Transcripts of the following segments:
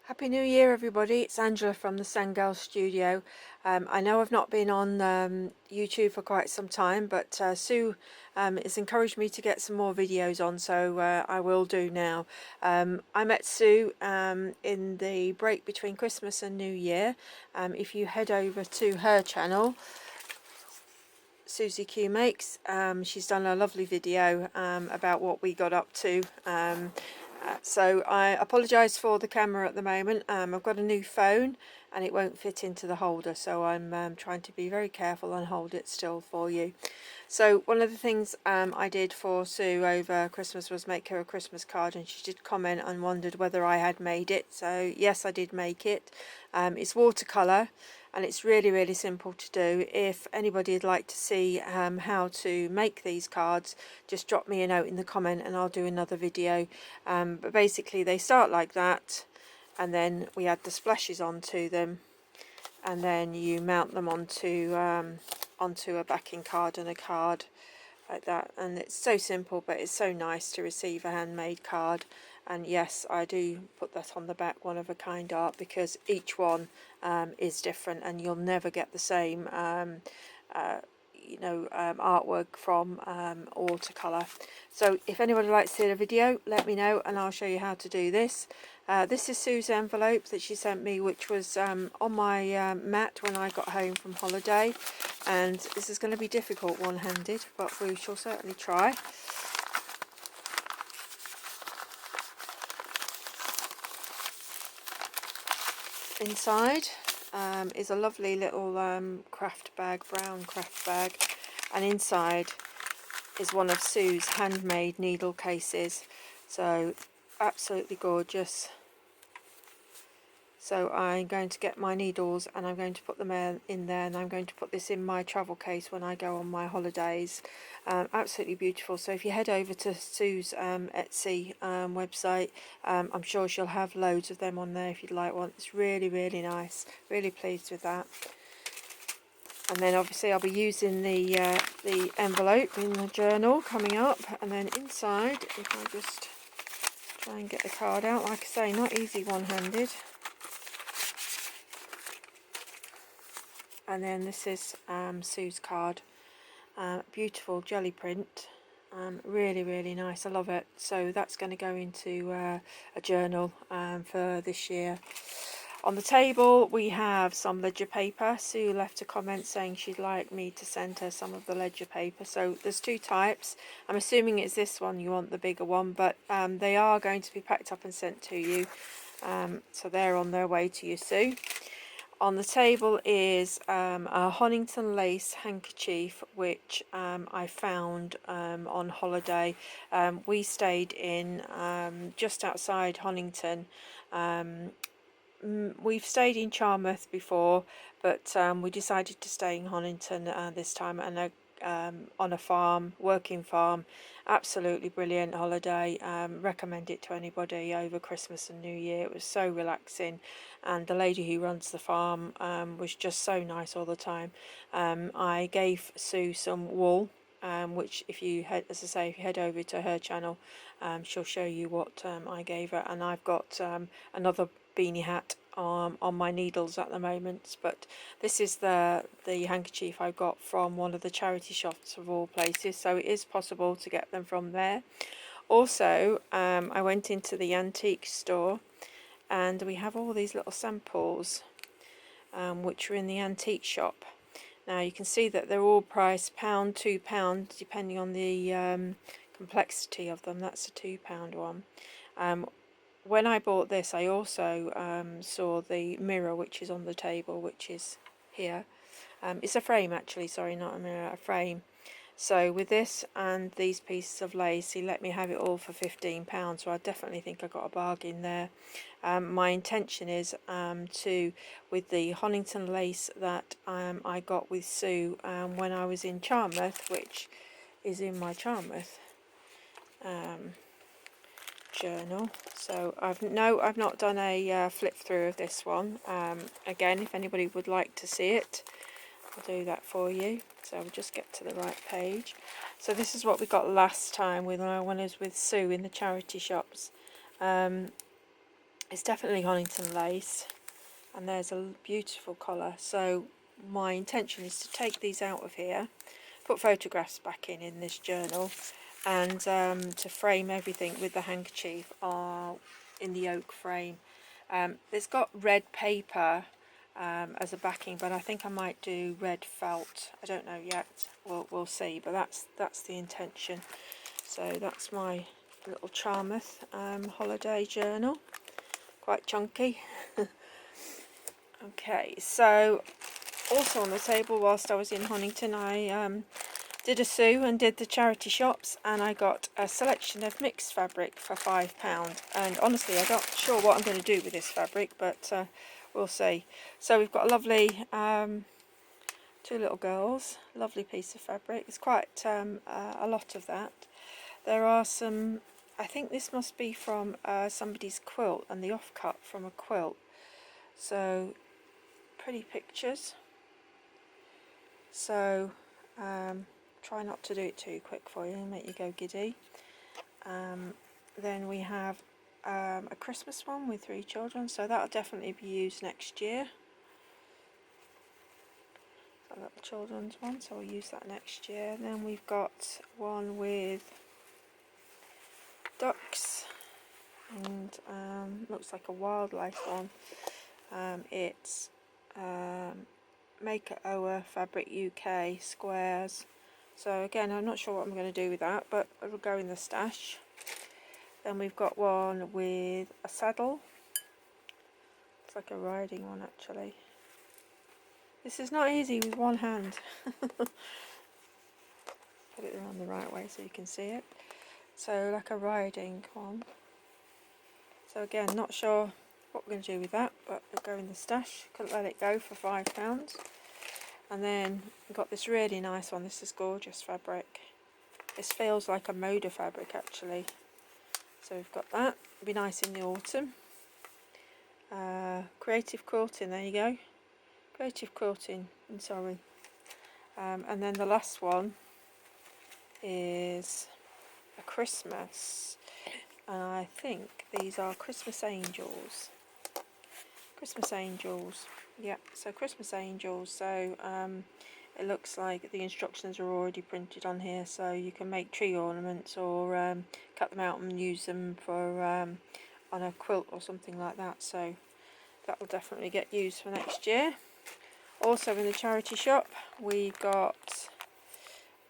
Happy New Year, everybody. It's Angela from the Sangirl Studio. I know I've not been on YouTube for quite some time, but Sue has encouraged me to get some more videos on, so I will do now. I met Sue in the break between Christmas and New Year. If you head over to her channel, Suzieqmakes, she's done a lovely video about what we got up to. So I apologise for the camera at the moment. I've got a new phone and it won't fit into the holder, so I'm trying to be very careful and hold it still for you. So one of the things I did for Sue over Christmas was make her a Christmas card, and she did comment and wondered whether I had made it. So yes, I did make it. It's watercolour and it's really simple to do. If anybody would like to see how to make these cards, just drop me a note in the comment and I'll do another video. But basically they start like that, and then we add the splashes onto them, and then you mount them onto a backing card and a card like that. And it's so simple, but it's so nice to receive a handmade card. And yes, I do put that on the back, one of a kind art, because each one is different and you'll never get the same artwork from watercolour. So if anybody likes to see the video, let me know and I'll show you how to do this. This is Sue's envelope that she sent me, which was on my mat when I got home from holiday, and this is going to be difficult one-handed, but we shall certainly try. Inside is a lovely little craft bag, brown craft bag, and inside is one of Sue's handmade needle cases. So absolutely gorgeous. So I'm going to get my needles and I'm going to put them in there, and I'm going to put this in my travel case when I go on my holidays. Absolutely beautiful. So if you head over to Sue's Etsy website, I'm sure she'll have loads of them on there if you'd like one. It's really nice. Really pleased with that. And then obviously I'll be using the envelope in the journal coming up, and then inside, if I just try and get the card out, like I say, not easy one-handed. And then this is Sue's card, beautiful jelly print, really nice. I love it. So that's going to go into a journal for this year. On the table we have some ledger paper. Sue left a comment saying she'd like me to send her some of the ledger paper. So there's two types. I'm assuming it's this one you want, the bigger one, but they are going to be packed up and sent to you. So they're on their way to you, Sue. On the table is a Honington lace handkerchief, which I found on holiday. We stayed in just outside Honington. We've stayed in Charmouth before, but we decided to stay in Honington this time, and on a farm, working farm. Absolutely brilliant holiday. Recommend it to anybody over Christmas and New Year. It was so relaxing, and the lady who runs the farm was just so nice all the time. I gave Sue some wool, which if you head, as I say, if you head over to her channel, she'll show you what I gave her. And I've got another beanie hat on my needles at the moment, but this is the handkerchief I got from one of the charity shops of all places, so it is possible to get them from there. Also, I went into the antique store and we have all these little samples which are in the antique shop. Now you can see that they're all priced £1, £2 depending on the complexity of them. That's a £2 one. When I bought this, I also saw the mirror which is on the table, which is here. It's a frame actually, sorry, not a mirror, a frame. So with this and these pieces of lace, he let me have it all for £15, so I definitely think I got a bargain there. My intention is with the Honington lace that I got with Sue when I was in Charmouth, which is in my Charmouth journal. So I've not done a flip through of this one. Again, if anybody would like to see it, I'll do that for you. So I'll just get to the right page. So this is what we got last time when I was with Sue in the charity shops. It's definitely Huntington lace, and there's a beautiful collar. So my intention is to take these out of here, put photographs back in this journal, and to frame everything with the handkerchief in the oak frame. It's got red paper as a backing, but I think I might do red felt. I don't know yet. We'll see. But that's the intention. So that's my little Charmouth holiday journal. Quite chunky. Okay, so also on the table whilst I was in Honington, I did a Sue and did the charity shops, and I got a selection of mixed fabric for £5. And honestly, I'm not sure what I'm going to do with this fabric, but we'll see. So we've got a lovely two little girls, lovely piece of fabric. It's quite a lot of that. There are some, I think this must be from somebody's quilt, and the offcut from a quilt. So pretty pictures. So try not to do it too quick for you and make you go giddy. Then we have a Christmas one with 3 children, so that'll definitely be used next year. So I've got the children's one, so we'll use that next year. Then we've got one with ducks, and looks like a wildlife one. It's Make It Oa Fabric UK squares. So again, I'm not sure what I'm going to do with that, but it'll go in the stash. Then we've got one with a saddle. It's like a riding one actually. This is not easy with one hand. Put it around the right way so you can see it. So like a riding one. So again, not sure what we're going to do with that, but it'll go in the stash. Couldn't let it go for £5. And then we've got this really nice one. This is gorgeous fabric. This feels like a Moda fabric actually. So we've got that. It'll be nice in the autumn. Creative quilting, there you go. Creative quilting, I'm sorry. And then the last one is a Christmas. And I think these are Christmas angels. Christmas angels. Yeah, so Christmas angels. So it looks like the instructions are already printed on here, so you can make tree ornaments or cut them out and use them for on a quilt or something like that. So that will definitely get used for next year. Also in the charity shop we got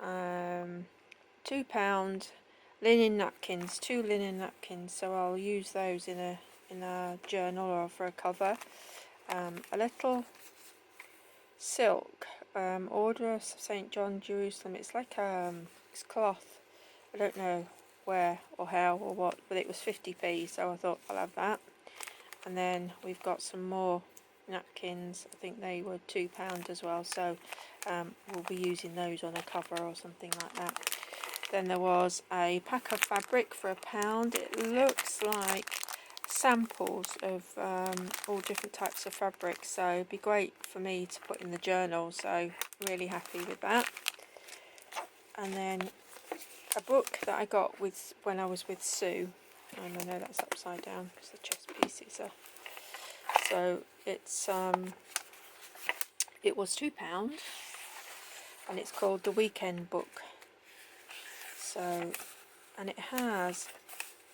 £2 linen napkins, 2 linen napkins. So I'll use those in a journal or for a cover. A little silk Order of St. John, Jerusalem. It's like it's cloth. I don't know where or how or what, but it was 50p, so I thought I'll have that. And then we've got some more napkins. I think they were £2 as well, so we'll be using those on a cover or something like that. Then there was a pack of fabric for £1. It looks like samples of all different types of fabric, so it'd be great for me to put in the journal, so really happy with that. And then a book that I got with when I was with Sue, and I know that's upside down because the chess pieces are. So it's it was £2, and it's called The Weekend Book. So, and it has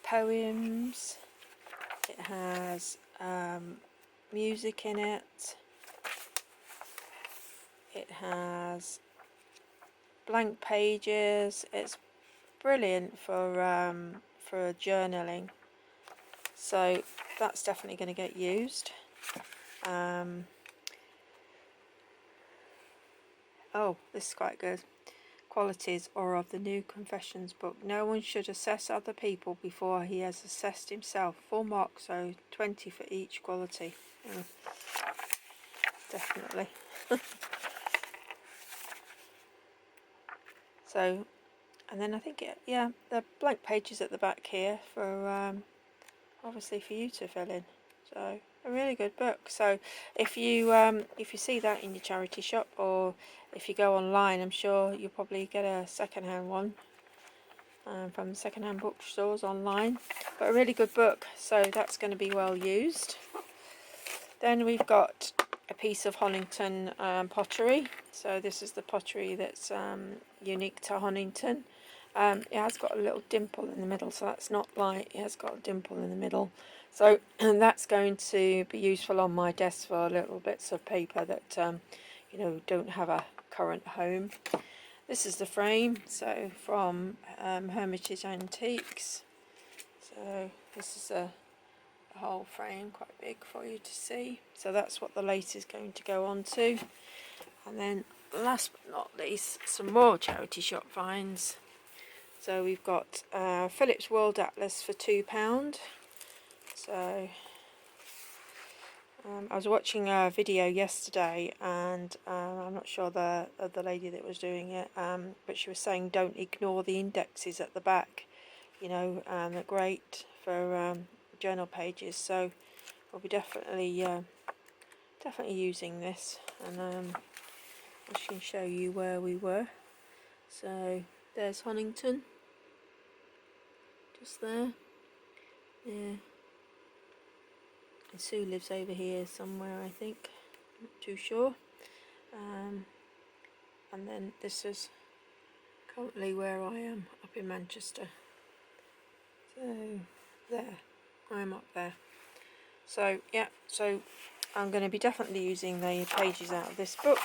poems. It has music in it. It has blank pages. It's brilliant for journaling. So that's definitely going to get used. Oh, this is quite good. Qualities or of the new confessions book. No one should assess other people before he has assessed himself. Full marks, so 20 for each quality. Definitely. So, and then I think yeah, the blank pages at the back here for obviously for you to fill in. So a really good book. So if you see that in your charity shop, or if you go online, I'm sure you'll probably get a second-hand one. from the second-hand bookstores online, but a really good book, so that's going to be well used. Then we've got a piece of Honington pottery. So this is the pottery that's unique to Honington. It has got a little dimple in the middle, so that's not light. It has got a dimple in the middle. So and that's going to be useful on my desk for little bits of paper that you know, don't have a current home. This is the frame, so from Hermitage Antiques. So this is a whole frame, quite big for you to see. So that's what the lace is going to go on to. And then last but not least, some more charity shop finds. So we've got Phillips World Atlas for £2. So I was watching a video yesterday, and I'm not sure the lady that was doing it, but she was saying don't ignore the indexes at the back. You know, they're great for journal pages. So we'll be definitely using this, and I just can show you where we were. So there's Honington, just there. Yeah. And Sue lives over here somewhere, I think. Not too sure. And then this is currently where I am, up in Manchester. So there, I'm up there. So yeah, so I'm going to be definitely using the pages out of this book.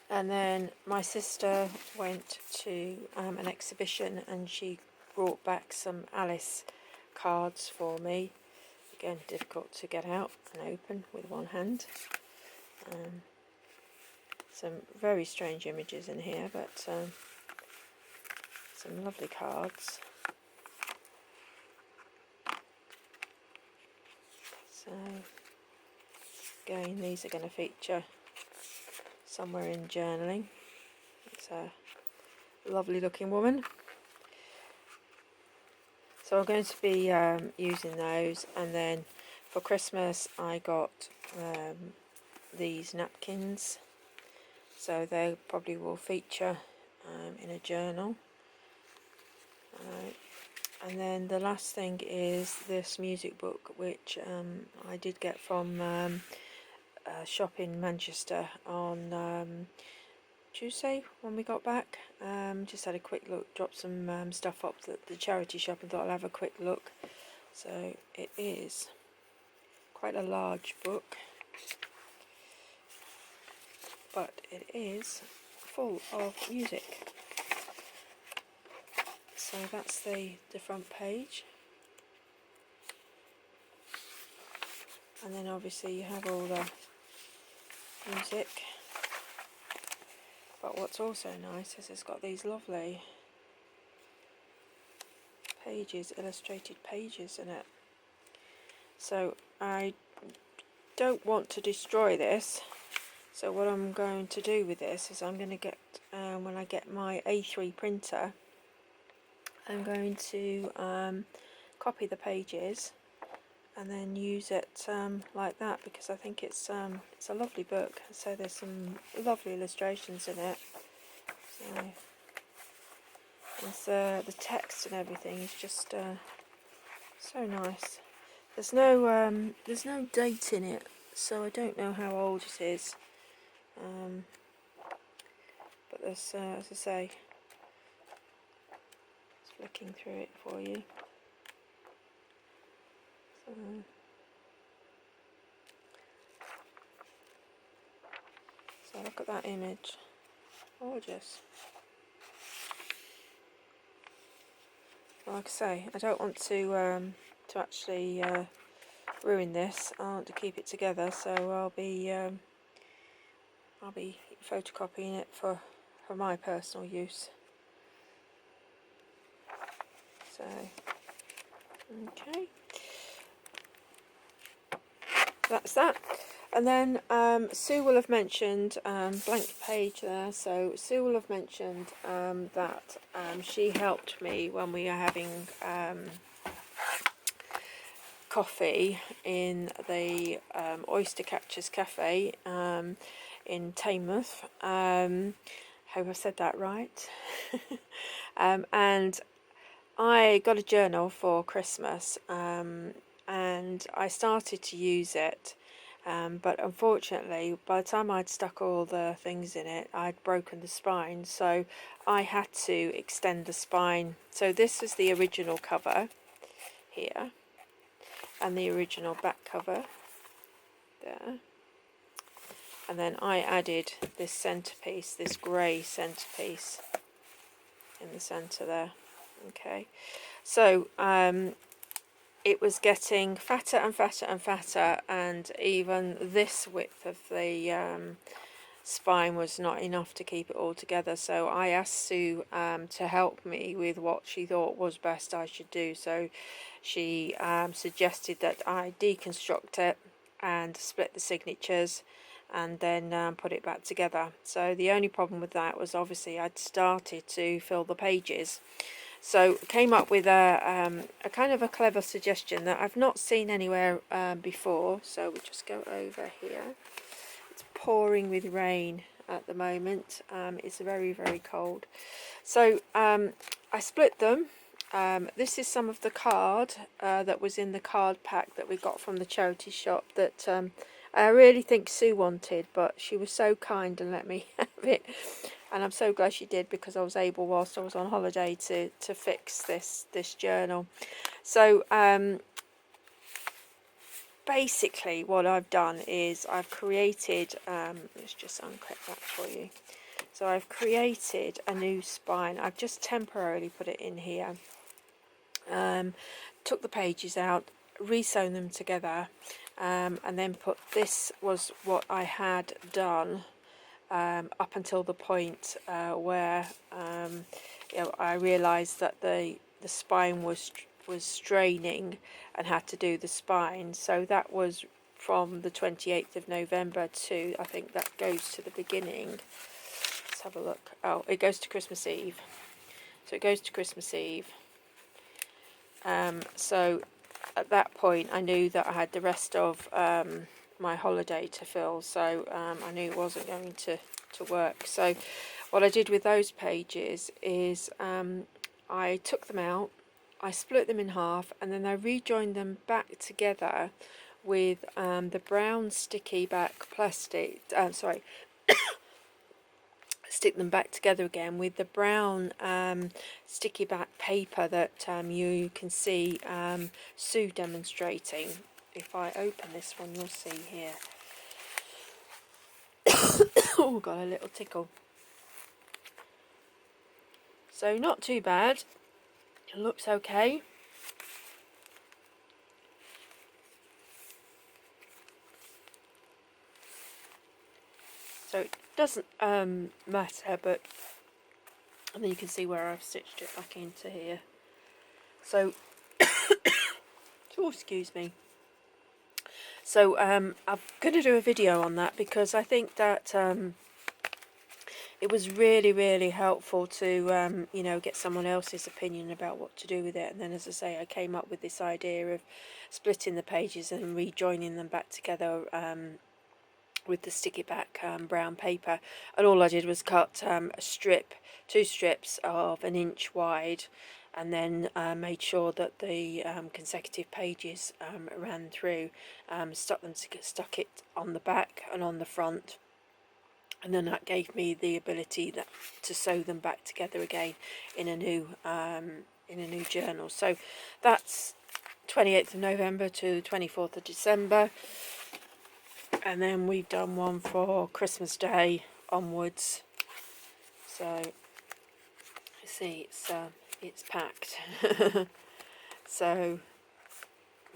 And then my sister went to an exhibition, and she brought back some Alice cards for me. Again, difficult to get out and open with one hand. Some very strange images in here, but some lovely cards. So again, these are going to feature somewhere in journaling. It's a lovely looking woman. So I'm going to be using those. And then for Christmas I got these napkins, so they probably will feature in a journal. And then the last thing is this music book, which I did get from a shop in Manchester on Tuesday when we got back. Just had a quick look, dropped some stuff up at the charity shop, and thought I'll have a quick look. So it is quite a large book, but it is full of music. So that's the front page, and then obviously you have all the music. But what's also nice is it's got these lovely pages, illustrated pages in it. So I don't want to destroy this, so what I'm going to do with this is I'm going to get, when I get my A3 printer, I'm going to copy the pages and then use it like that, because I think it's a lovely book. So there's some lovely illustrations in it. So the text and everything is just so nice. There's no date in it, so I don't know how old it is. But there's, as I say, just flicking through it for you. So look at that image, gorgeous. Like I say, I don't want to actually ruin this. I want to keep it together, so I'll be photocopying it for my personal use. So okay, that's that. And then Sue will have mentioned, blank page there, so Sue will have mentioned that she helped me when we were having coffee in the Oyster Catchers Cafe in Taymouth. Hope I said that right. And I got a journal for Christmas, and I started to use it, but unfortunately by the time I'd stuck all the things in it, I'd broken the spine, so I had to extend the spine. So this is the original cover here, and the original back cover there, and then I added this centerpiece, this grey centerpiece in the center there. Okay, so it was getting fatter and fatter and fatter, and even this width of the spine was not enough to keep it all together. So I asked Sue to help me with what she thought was best I should do. So she suggested that I deconstruct it and split the signatures and then put it back together. So the only problem with that was obviously I'd started to fill the pages. So came up with a kind of a clever suggestion that I've not seen anywhere before. So we'll just go over here. It's pouring with rain at the moment. It's very, very cold. So I split them. This is some of the card that was in the card pack that we got from the charity shop that I really think Sue wanted, but she was so kind and let me have it. And I'm so glad she did, because I was able, whilst I was on holiday, to fix this journal. So basically what I've done is I've created, let's just unclip that for you. So I've created a new spine. I've just temporarily put it in here. Took the pages out, re-sewn them together, and then put, this was what I had done up until the point where I realised that the spine was straining and had to do the spine. So that was from the 28th of November to, I think that goes to the beginning. Let's have a look. Oh, it goes to Christmas Eve. So it goes to Christmas Eve. So at that point I knew that I had the rest of my holiday to fill, so I knew it wasn't going to work. So what I did with those pages is I took them out, I split them in half, and then I rejoined them back together with the brown sticky back plastic, stick them back together again with the brown sticky back paper that you can see Sue demonstrating. If I open this one, you'll see here. Oh, got a little tickle. So not too bad. It looks okay. So it doesn't matter, but and then you can see where I've stitched it back into here. So, oh, excuse me. So I'm going to do a video on that, because I think that it was really, really helpful to you know, get someone else's opinion about what to do with it. And then, as I say, I came up with this idea of splitting the pages and rejoining them back together with the sticky back brown paper. And all I did was cut two strips of 1 inch wide, and then made sure that the consecutive pages ran through, stuck it on the back and on the front, and then that gave me the ability to sew them back together again in a new journal. So that's 28th of November to 24th of December, and then we've done one for Christmas Day onwards. So you see, it's packed. So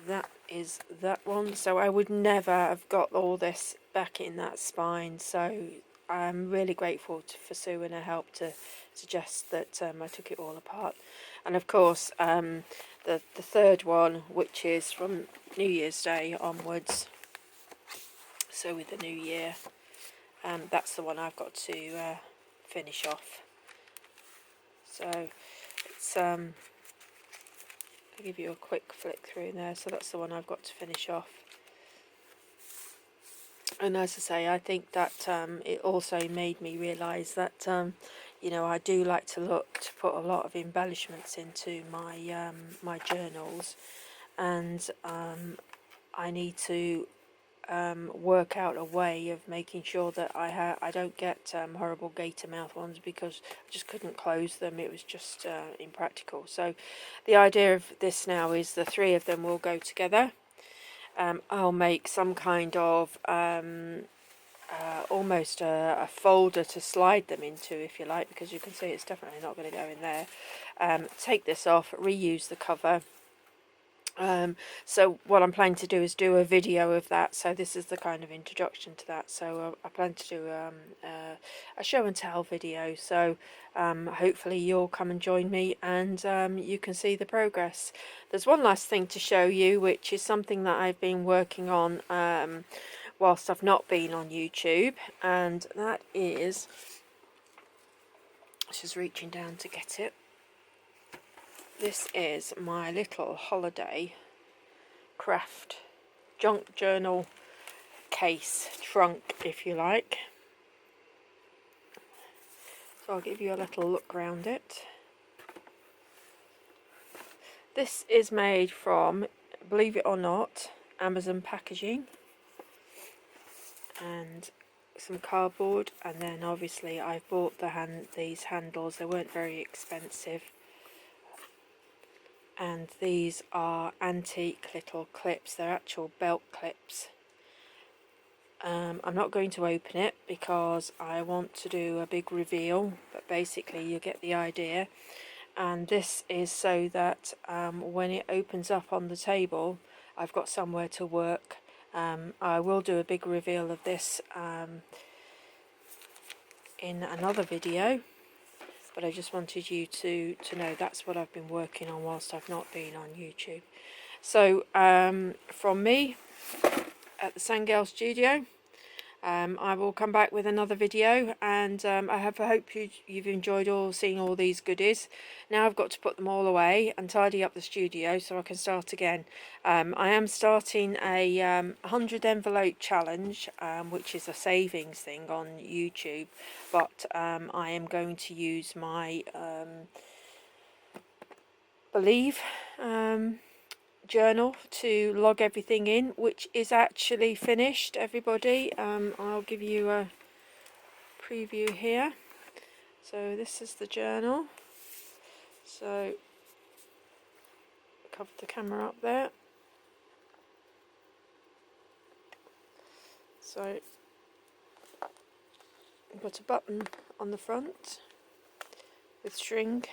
that is that one. So I would never have got all this back in that spine, so I'm really grateful for Sue and her help to suggest that I took it all apart. And of course the third one, which is from New Year's Day onwards, so with the new year, that's the one I've got to finish off. So it's I'll give you a quick flick through there. So that's the one I've got to finish off. And as I say, I think that it also made me realise that you know, I do like to put a lot of embellishments into my journals, and I need to work out a way of making sure that I don't get horrible gator mouth ones, because I just couldn't close them. It was just impractical. So the idea of this now is the three of them will go together. I'll make some kind of almost a folder to slide them into, if you like, because you can see it's definitely not going to go in there. Take this off, reuse the cover. So what I'm planning to do is do a video of that. So this is the kind of introduction to that. So I plan to do a show and tell video. So hopefully you'll come and join me, and you can see the progress. There's one last thing to show you, which is something that I've been working on whilst I've not been on YouTube, and that is, just reaching down to get it. This is my little holiday craft junk journal case, trunk if you like. So I'll give you a little look around it. This is made from, believe it or not, Amazon packaging and some cardboard, and then obviously I bought these handles. They weren't very expensive, and these are antique little clips. They're actual belt clips. I'm not going to open it because I want to do a big reveal, but basically you get the idea. And this is so that when it opens up on the table, I've got somewhere to work. I will do a big reveal of this in another video, but I just wanted you to know that's what I've been working on whilst I've not been on YouTube. So from me at the Sangale Studio, I will come back with another video, and I hope you've enjoyed seeing all these goodies. Now I've got to put them all away and tidy up the studio so I can start again. I am starting a 100 envelope challenge, which is a savings thing on YouTube, but I am going to use my believe journal to log everything in, which is actually finished, everybody. I'll give you a preview here. So this is the journal. So cover the camera up there. So I've got a button on the front with string